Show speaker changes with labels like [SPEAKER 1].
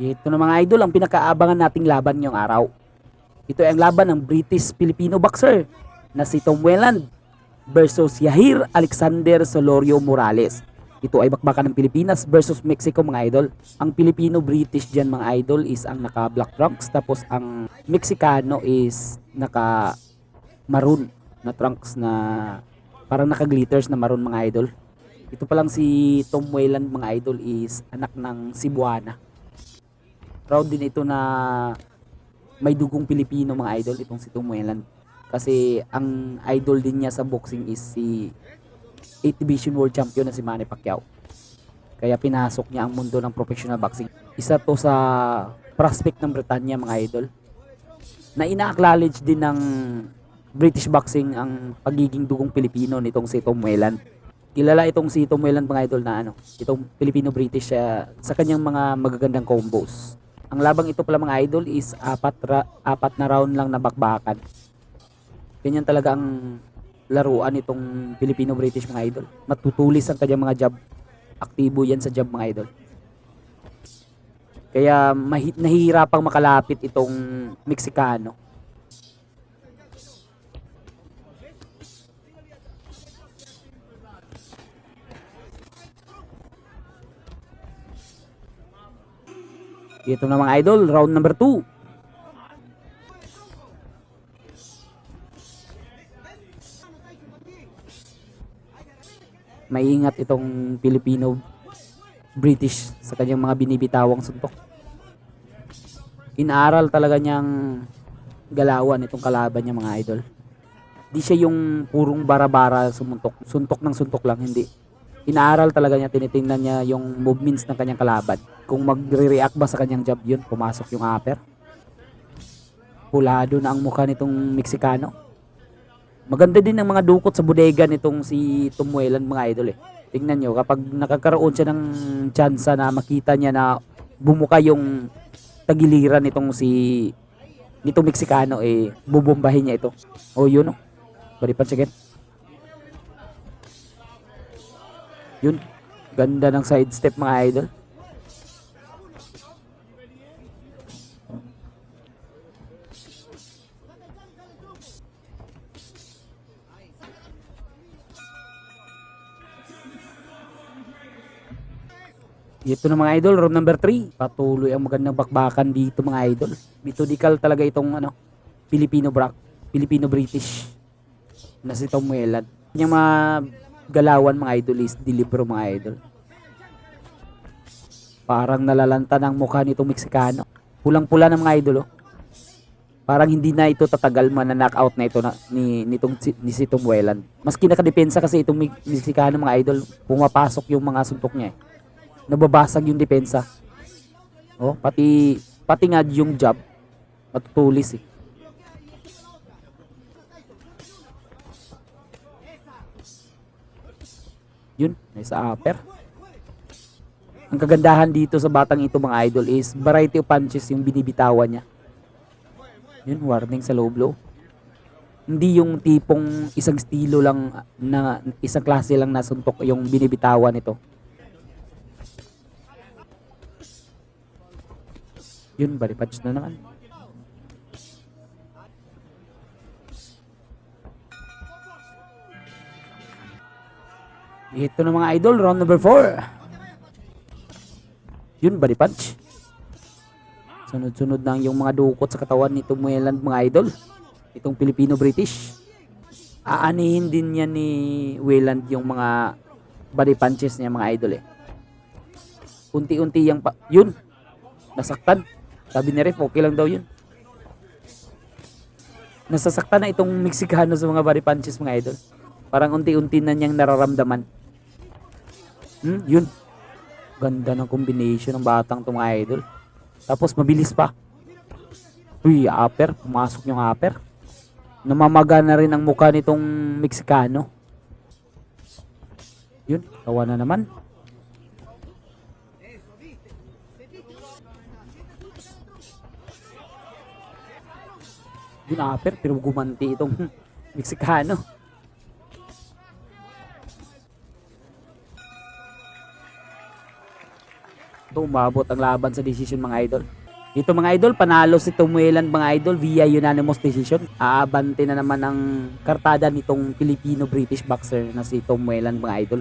[SPEAKER 1] Ito na mga idol ang pinakaabangan nating laban ngayong araw. Ito ay ang laban ng British-Filipino boxer na si Tom Welland versus Yahir Alexander Solorio Morales. Ito ay bakbakan ng Pilipinas versus Mexico mga idol. Ang Filipino-British dyan mga idol is ang naka-black trunks, tapos ang Mexicano is naka-maroon na trunks na parang naka-glitters na maroon mga idol. Ito pa lang si Tom Welland mga idol is anak ng Cebuana. Proud din ito na may dugong Pilipino mga idol itong si Tom Welland. Kasi ang idol din niya sa boxing is si 8th Division World Champion na si Manny Pacquiao. Kaya pinasok niya ang mundo ng professional boxing. Isa to sa prospect ng Britanya mga idol. Na ina-acknowledge din ng British boxing ang pagiging dugong Pilipino nitong si Tom Welland. Kilala itong si Tom Welland mga idol na itong Filipino-British sa kanyang mga magagandang combos. Ang labang ito pala mga idol is apat na round lang na bakbakan. Ganyan talaga ang laruan itong Filipino-British mga idol. Matutulis ang kanyang mga jab. Aktibo yan sa jab mga idol. Kaya nahihirapang makalapit itong Mexicano. Ito na mga idol, round number 2. Maingat itong Filipino British sa kanyang mga binibitawang suntok. Inaaral talaga niyang galawan itong kalaban niya mga idol. Di siya yung purong bara-bara sumuntok, suntok ng suntok lang, hindi. Inaaral talaga niya, tinitingnan niya yung movements ng kanyang kalaban. Kung magre-react ba sa kanyang jab yun, pumasok yung upper. Pulado na ang mukha nitong Mexicano. Maganda din ang mga dukot sa bodega nitong si Tom Welland mga idol eh. Tingnan nyo, kapag nakakaroon siya ng chance na makita niya na bumuka yung tagiliran nitong Mexicano eh, bubombahin niya ito. Oh yun oh. Body punch again. Yun. Ganda ng side step mga idol. Ito na mga idol, round number 3. Patuloy ang magandang bakbakan dito mga idol. Metodical talaga itong Filipino-British na si Tom Welland. Yung mga galawan mga idol is dilibro mga idol. Parang nalalanta ng mukha nitong Mexicano. Pulang-pula ng mga idol oh. Parang hindi na ito tatagal knockout na ito ni si Tom Welland. Maski nakadepensa kasi itong Mexicano mga idol, pumapasok yung mga suntok niya eh. Nababasag yung depensa. Oh, pati nga yung jab matutulis eh. Yun, nice upper. Ang kagandahan dito sa batang ito mga idol is variety of punches yung binibitawan niya. Yun, warning sa low blow. Hindi yung tipong isang estilo lang na isang klase lang na suntok yung binibitawan nito. Yun, body punch na naman. Ito na mga idol, round number 4. Yun, body punch. Sunod-sunod lang yung mga dukot sa katawan ni Tom Welland mga idol. Itong Filipino-British. Aanihin din niya ni Welland yung mga body punches niya mga idol eh. Unti-unti yung yun, nasaktan. Sabi ni ref, okay lang daw yun. Nasasaktan na itong Mexicano sa mga body punches mga idol. Parang unti-unti na niyang nararamdaman. Yun. Ganda ng combination ng batang itong mga idol. Tapos mabilis pa. Uy, upper. Pumasok yung upper. Namamaga na rin ang mukha nitong Mexicano. Yun, tawa na naman. Yun upper, pero gumanti itong Mexicano. to, umabot ang laban sa decision mga idol. Dito mga idol, panalo si Tom Welland mga idol via unanimous decision. Aabante na naman ang kartada nitong Filipino-British boxer na si Tom Welland mga idol.